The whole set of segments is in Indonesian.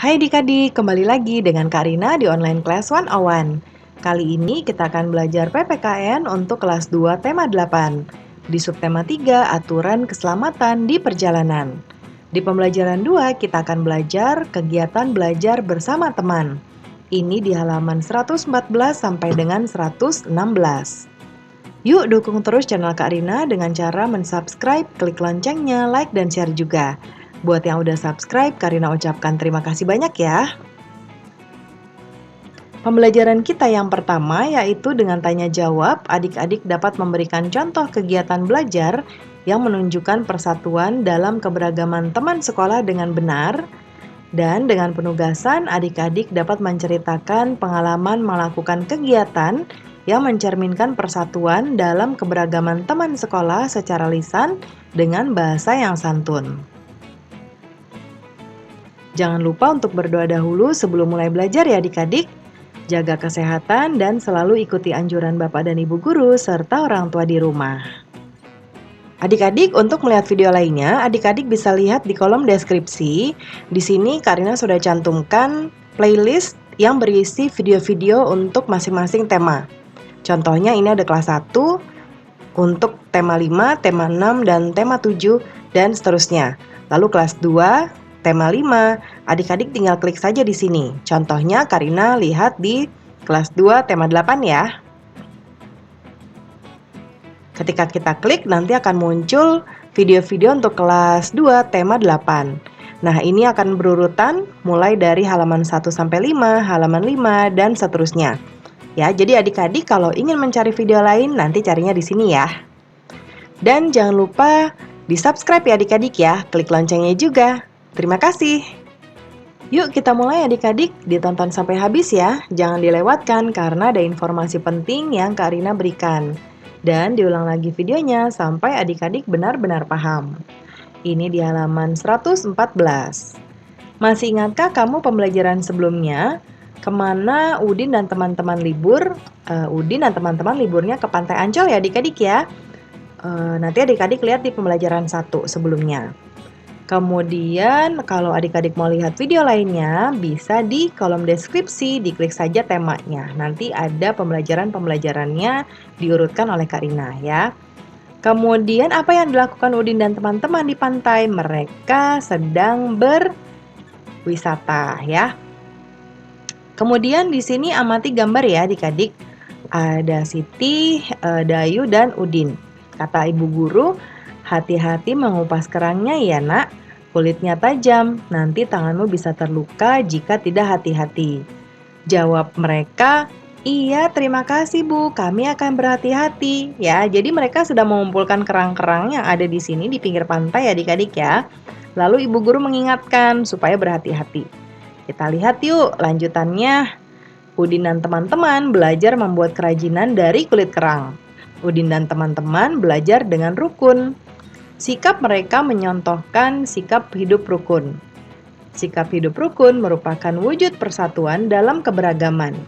Hai adik-adik, kembali lagi dengan Kak Rina di Online Class 101. Kali ini kita akan belajar PPKN untuk kelas 2 tema 8. Di subtema 3, aturan keselamatan di perjalanan. Di pembelajaran 2, kita akan belajar kegiatan belajar bersama teman. Ini di halaman 114 sampai dengan 116. Yuk dukung terus channel Kak Rina dengan cara mensubscribe, klik loncengnya, like, dan share juga. Buat yang udah subscribe, Kak Rina ucapkan terima kasih banyak ya. Pembelajaran kita yang pertama yaitu dengan tanya jawab, adik-adik dapat memberikan contoh kegiatan belajar yang menunjukkan persatuan dalam keberagaman teman sekolah dengan benar. Dan dengan penugasan, adik-adik dapat menceritakan pengalaman melakukan kegiatan yang mencerminkan persatuan dalam keberagaman teman sekolah secara lisan dengan bahasa yang santun. Jangan lupa untuk berdoa dahulu sebelum mulai belajar ya adik-adik. Jaga kesehatan dan selalu ikuti anjuran Bapak dan Ibu guru serta orang tua di rumah. Adik-adik, untuk melihat video lainnya, adik-adik bisa lihat di kolom deskripsi. Di sini Kak Rina sudah cantumkan playlist yang berisi video-video untuk masing-masing tema. Contohnya ini ada kelas 1 untuk tema 5, tema 6, dan tema 7, dan seterusnya. Lalu kelas 2, tema 5, adik-adik tinggal klik saja di sini. Contohnya Kak Rina lihat di kelas 2, tema 8 ya. Ketika kita klik, nanti akan muncul video-video untuk kelas 2, tema 8. Nah, ini akan berurutan mulai dari halaman 1 sampai 5, halaman 5, dan seterusnya. Ya, jadi adik-adik kalau ingin mencari video lain, nanti carinya di sini ya. Dan jangan lupa di-subscribe ya adik-adik ya, klik loncengnya juga. Terima kasih. Yuk kita mulai adik-adik, ditonton sampai habis ya. Jangan dilewatkan karena ada informasi penting yang Kak Rina berikan. Dan diulang lagi videonya sampai adik-adik benar-benar paham. Ini di halaman 114. Masih ingatkah kamu pembelajaran sebelumnya? Kemana Udin dan teman-teman libur? Udin dan teman-teman liburnya ke Pantai Ancol ya adik-adik ya. Nanti adik-adik lihat di pembelajaran 1 sebelumnya. Kemudian kalau adik-adik mau lihat video lainnya, bisa di kolom deskripsi, diklik saja temanya. Nanti ada pembelajaran-pembelajarannya diurutkan oleh Kak Rina ya. Kemudian apa yang dilakukan Udin dan teman-teman di pantai? Mereka sedang berwisata ya. Kemudian di sini amati gambar ya adik-adik. Ada Siti, Dayu, dan Udin. Kata ibu guru, hati-hati mengupas kerangnya ya nak, kulitnya tajam, nanti tanganmu bisa terluka jika tidak hati-hati. Jawab mereka, iya terima kasih Bu, kami akan berhati-hati. Ya, jadi mereka sudah mengumpulkan kerang-kerang yang ada di sini di pinggir pantai adik-adik ya. Lalu ibu guru mengingatkan supaya berhati-hati. Kita lihat yuk lanjutannya. Udin dan teman-teman belajar membuat kerajinan dari kulit kerang. Udin dan teman-teman belajar dengan rukun. Sikap mereka menyontohkan sikap hidup rukun. Sikap hidup rukun merupakan wujud persatuan dalam keberagaman.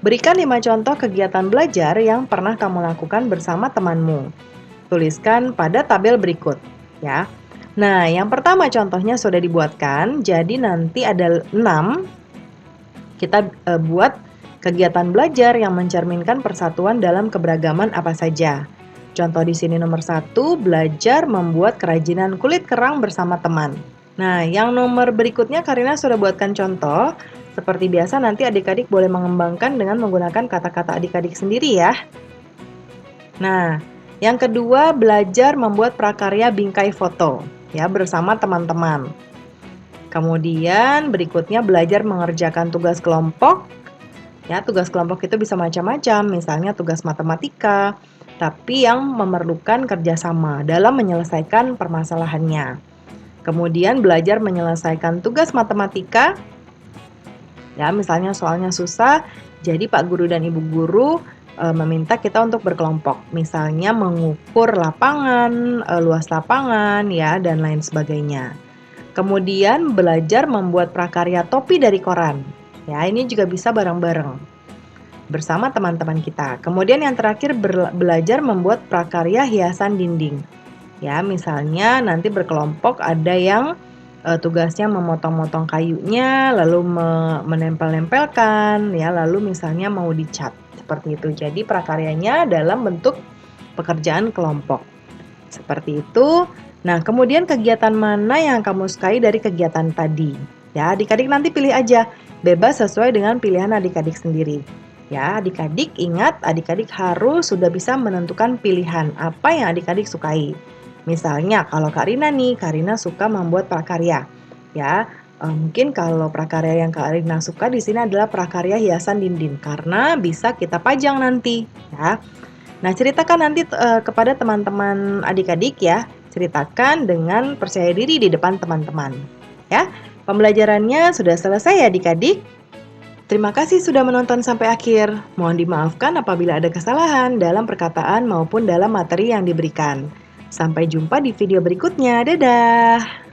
Berikan 5 contoh kegiatan belajar yang pernah kamu lakukan bersama temanmu. Tuliskan pada tabel berikut, ya. Nah, yang pertama contohnya sudah dibuatkan, jadi nanti ada 6. Kita buat kegiatan belajar yang mencerminkan persatuan dalam keberagaman apa saja. Contoh di sini nomor 1, belajar membuat kerajinan kulit kerang bersama teman. Nah, yang nomor berikutnya Karina sudah buatkan contoh. Seperti biasa nanti adik-adik boleh mengembangkan dengan menggunakan kata-kata adik-adik sendiri ya. Nah, yang kedua belajar membuat prakarya bingkai foto ya bersama teman-teman. Kemudian berikutnya belajar mengerjakan tugas kelompok. Ya, tugas kelompok itu bisa macam-macam, misalnya tugas matematika, tapi yang memerlukan kerjasama dalam menyelesaikan permasalahannya. Kemudian belajar menyelesaikan tugas matematika, ya misalnya soalnya susah, jadi Pak Guru dan Ibu Guru meminta kita untuk berkelompok, misalnya mengukur lapangan, luas lapangan, ya dan lain sebagainya. Kemudian belajar membuat prakarya topi dari koran. Ya, ini juga bisa bareng-bareng bersama teman-teman kita. Kemudian yang terakhir belajar membuat prakarya hiasan dinding. Ya, misalnya nanti berkelompok ada yang tugasnya memotong-motong kayunya, lalu menempel-nempelkan, ya, lalu misalnya mau dicat, seperti itu. Jadi prakaryanya dalam bentuk pekerjaan kelompok, seperti itu. Nah, kemudian kegiatan mana yang kamu sukai dari kegiatan tadi? Ya, adik-adik nanti pilih aja, bebas sesuai dengan pilihan adik-adik sendiri. Ya, adik-adik ingat, adik-adik harus sudah bisa menentukan pilihan apa yang adik-adik sukai. Misalnya, kalau Kak Rina nih, Kak Rina suka membuat prakarya. Ya, mungkin kalau prakarya yang Kak Rina suka di sini adalah prakarya hiasan dinding karena bisa kita pajang nanti, ya. Nah, ceritakan nanti kepada teman-teman adik-adik ya. Ceritakan dengan percaya diri di depan teman-teman. Ya, pembelajarannya sudah selesai ya adik-adik. Terima kasih sudah menonton sampai akhir. Mohon dimaafkan apabila ada kesalahan dalam perkataan maupun dalam materi yang diberikan. Sampai jumpa di video berikutnya. Dadah!